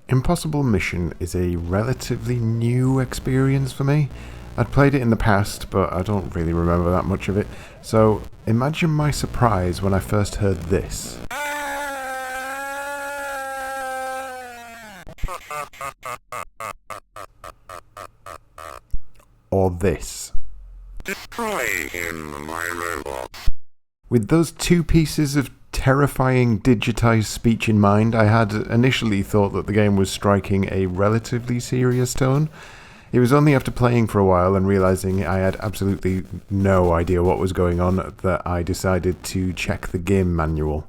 Impossible Mission is a relatively new experience for me. I'd played it in the past, but I don't really remember that much of it, so imagine my surprise when I first heard this. Or this. Destroy him, my robot. With those two pieces of terrifying digitized speech in mind, I had initially thought that the game was striking a relatively serious tone. It was only after playing for a while and realizing I had absolutely no idea what was going on that I decided to check the game manual.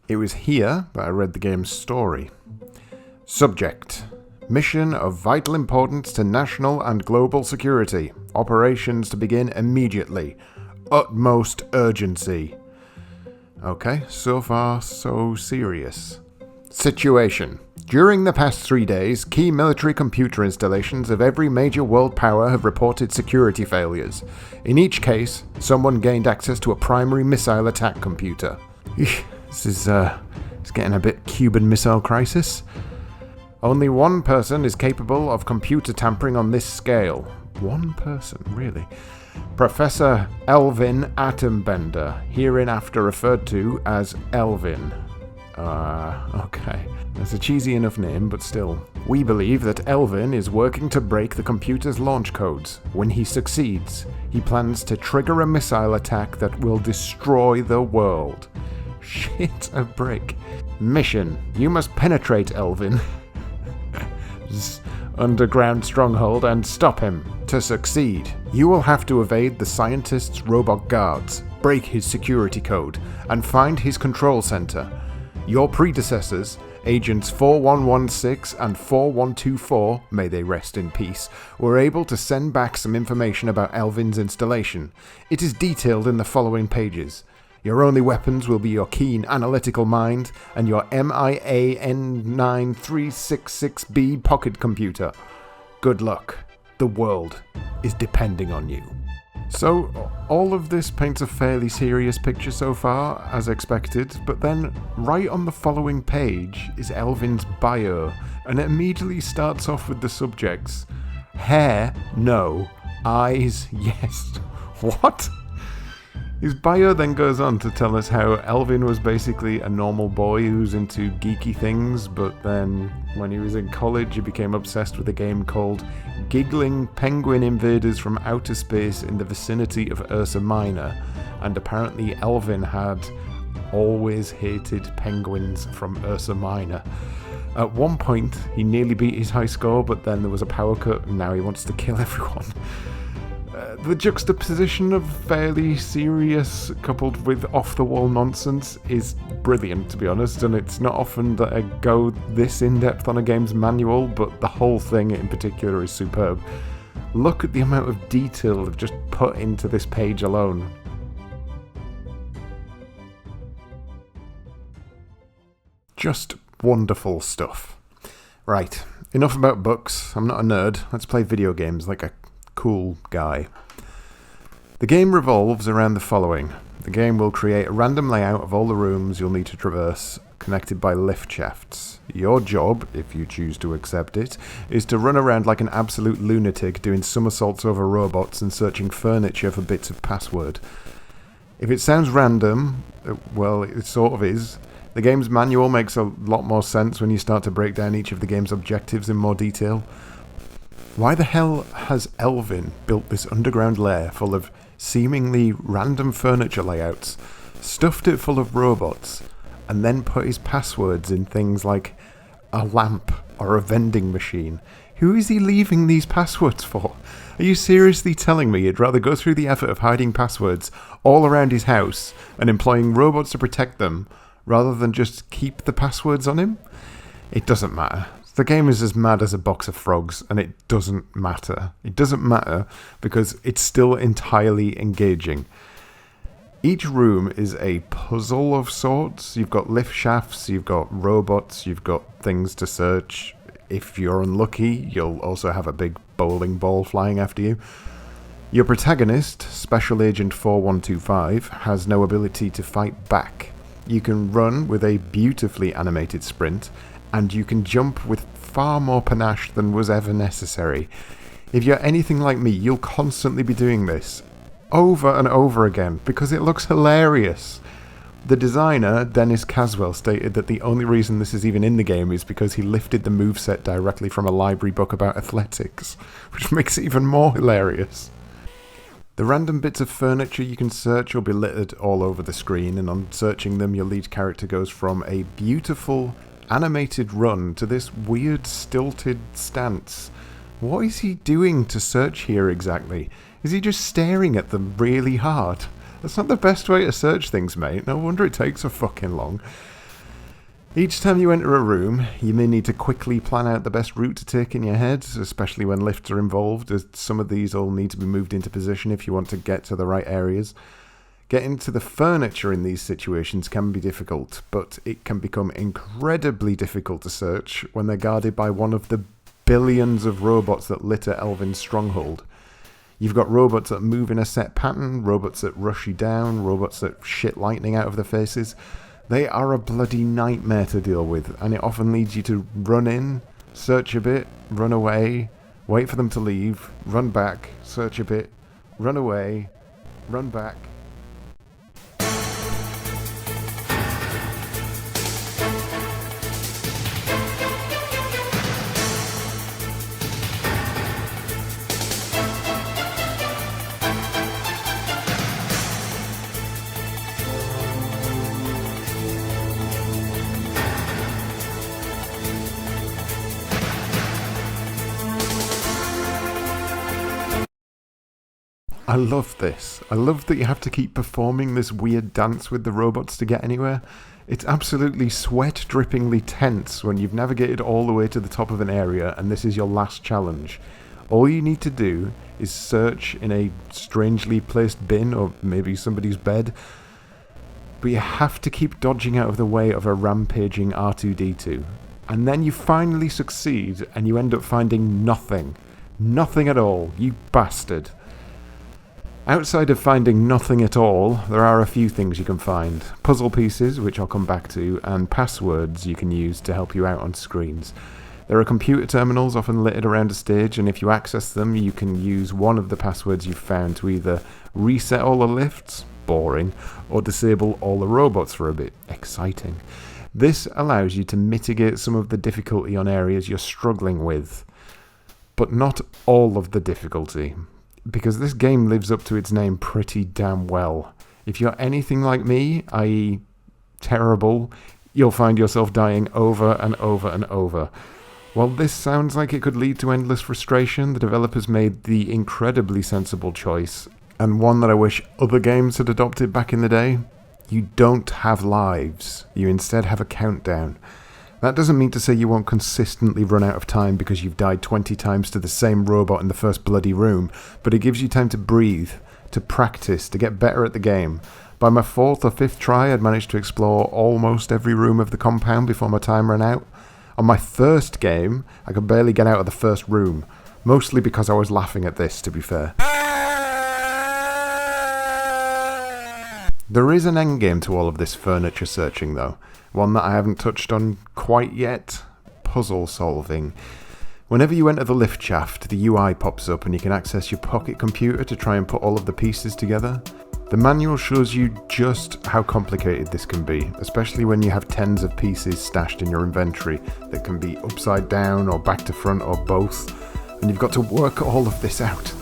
It was here that I read the game's story. Subject: mission of vital importance to national and global security. Operations to begin immediately. Utmost urgency. Okay, so far so serious. Situation: during the past 3 days, key military computer installations of every major world power have reported security failures. In each case, someone gained access to a primary missile attack computer. This is it's getting a bit Cuban Missile Crisis. Only one person is capable of computer tampering on this scale. One person, really? Professor Elvin Atombender, hereinafter referred to as Elvin. Okay. That's a cheesy enough name, but still. We believe that Elvin is working to break the computer's launch codes. When he succeeds, he plans to trigger a missile attack that will destroy the world. Shit a brick. Mission: you must penetrate Elvin underground stronghold and stop him. To succeed, you will have to evade the scientist's robot guards, break his security code, and find his control center. Your predecessors, Agents 4116 and 4124, may they rest in peace, were able to send back some information about Elvin's installation. It is detailed in the following pages. Your only weapons will be your keen analytical mind and your MIA N9366B pocket computer. Good luck. The world is depending on you. So, all of this paints a fairly serious picture so far, as expected, but then right on the following page is Elvin's bio, and it immediately starts off with the subjects. Hair? No. Eyes? Yes. What? His bio then goes on to tell us how Elvin was basically a normal boy who's into geeky things, but then when he was in college he became obsessed with a game called Giggling Penguin Invaders from Outer Space in the vicinity of Ursa Minor, and apparently Elvin had always hated penguins from Ursa Minor. At one point he nearly beat his high score, but then there was a power cut and now he wants to kill everyone. The juxtaposition of fairly serious coupled with off-the-wall nonsense is brilliant, to be honest, and it's not often that I go this in-depth on a game's manual, but the whole thing in particular is superb. Look at the amount of detail they've just put into this page alone. Just wonderful stuff. Right, enough about books. I'm not a nerd. Let's play video games like a cool guy. The game revolves around the following. The game will create a random layout of all the rooms you'll need to traverse, connected by lift shafts. Your job, if you choose to accept it, is to run around like an absolute lunatic doing somersaults over robots and searching furniture for bits of password. If it sounds random, well, it sort of is. The game's manual makes a lot more sense when you start to break down each of the game's objectives in more detail. Why the hell has Elvin built this underground lair full of seemingly random furniture layouts, stuffed it full of robots, and then put his passwords in things like a lamp or a vending machine? Who is he leaving these passwords for? Are you seriously telling me he'd rather go through the effort of hiding passwords all around his house and employing robots to protect them, rather than just keep the passwords on him? It doesn't matter. The game is as mad as a box of frogs, and it doesn't matter. It doesn't matter because it's still entirely engaging. Each room is a puzzle of sorts. You've got lift shafts, you've got robots, you've got things to search. If you're unlucky, you'll also have a big bowling ball flying after you. Your protagonist, Special Agent 4125, has no ability to fight back. You can run with a beautifully animated sprint, and you can jump with far more panache than was ever necessary. If you're anything like me, you'll constantly be doing this over and over again because it looks hilarious. The designer, Dennis Caswell, stated that the only reason this is even in the game is because he lifted the moveset directly from a library book about athletics, which makes it even more hilarious. The random bits of furniture you can search will be littered all over the screen, and on searching them your lead character goes from a beautiful animated run to this weird stilted stance. What is he doing to search here exactly? Is he just staring at them really hard? That's not the best way to search things, mate. No wonder it takes so fucking long. Each time you enter a room, you may need to quickly plan out the best route to take in your head, especially when lifts are involved, as some of these all need to be moved into position if you want to get to the right areas. Getting to the furniture in these situations can be difficult, but it can become incredibly difficult to search when they're guarded by one of the billions of robots that litter Elvin's stronghold. You've got robots that move in a set pattern, robots that rush you down, robots that shit lightning out of their faces. They are a bloody nightmare to deal with, and it often leads you to run in, search a bit, run away, wait for them to leave, run back, search a bit, run away, run back. I love this. I love that you have to keep performing this weird dance with the robots to get anywhere. It's absolutely sweat-drippingly tense when you've navigated all the way to the top of an area and this is your last challenge. All you need to do is search in a strangely placed bin or maybe somebody's bed, but you have to keep dodging out of the way of a rampaging R2-D2. And then you finally succeed and you end up finding nothing. Nothing at all, you bastard. Outside of finding nothing at all, there are a few things you can find. Puzzle pieces, which I'll come back to, and passwords you can use to help you out on screens. There are computer terminals often littered around a stage, and if you access them, you can use one of the passwords you've found to either reset all the lifts, boring, or disable all the robots for a bit, exciting. This allows you to mitigate some of the difficulty on areas you're struggling with, but not all of the difficulty. Because this game lives up to its name pretty damn well. If you're anything like me, i.e. terrible, you'll find yourself dying over and over and over. While this sounds like it could lead to endless frustration, the developers made the incredibly sensible choice, and one that I wish other games had adopted back in the day. You don't have lives. You instead have a countdown. That doesn't mean to say you won't consistently run out of time because you've died 20 times to the same robot in the first bloody room, but it gives you time to breathe, to practice, to get better at the game. By my 4th or 5th try, I'd managed to explore almost every room of the compound before my time ran out. On my first game, I could barely get out of the first room, mostly because I was laughing at this, to be fair. There is an endgame to all of this furniture searching, though. One that I haven't touched on quite yet. Puzzle solving. Whenever you enter the lift shaft, the UI pops up and you can access your pocket computer to try and put all of the pieces together. The manual shows you just how complicated this can be, especially when you have tens of pieces stashed in your inventory that can be upside down or back to front or both, and you've got to work all of this out.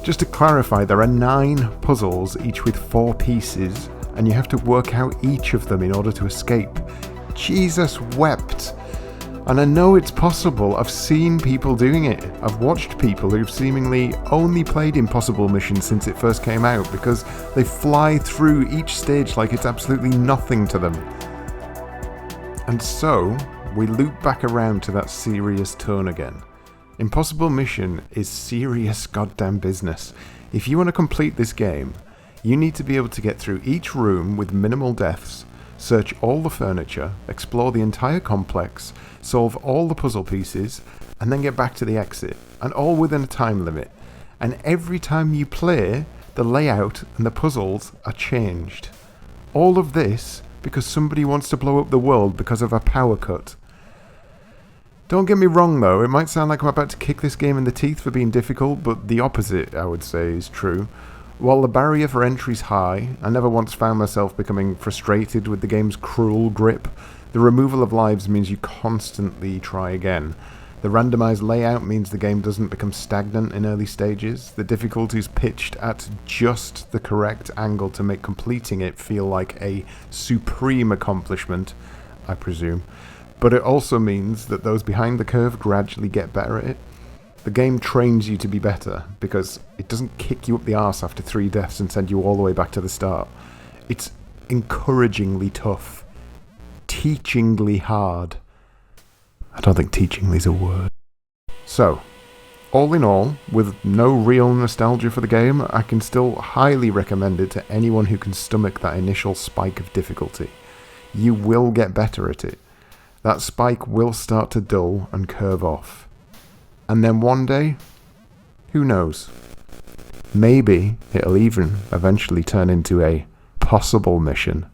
Just to clarify, there are 9 puzzles, each with 4 pieces, and you have to work out each of them in order to escape. Jesus wept. And I know it's possible. I've seen people doing it. I've watched people who've seemingly only played Impossible Mission since it first came out because they fly through each stage like it's absolutely nothing to them. And so, we loop back around to that serious tone again. Impossible Mission is serious goddamn business. If you want to complete this game, you need to be able to get through each room with minimal deaths, search all the furniture, explore the entire complex, solve all the puzzle pieces, and then get back to the exit, and all within a time limit. And every time you play, the layout and the puzzles are changed. All of this because somebody wants to blow up the world because of a power cut. Don't get me wrong though, it might sound like I'm about to kick this game in the teeth for being difficult, but the opposite, I would say, is true. While the barrier for entry is high, I never once found myself becoming frustrated with the game's cruel grip. The removal of lives means you constantly try again. The randomized layout means the game doesn't become stagnant in early stages. The difficulty is pitched at just the correct angle to make completing it feel like a supreme accomplishment, I presume. But it also means that those behind the curve gradually get better at it. The game trains you to be better, because it doesn't kick you up the arse after 3 deaths and send you all the way back to the start. It's encouragingly tough. Teachingly hard. I don't think teachingly is a word. So, all in all, with no real nostalgia for the game, I can still highly recommend it to anyone who can stomach that initial spike of difficulty. You will get better at it. That spike will start to dull and curve off. And then one day, who knows? Maybe it'll even eventually turn into a possible mission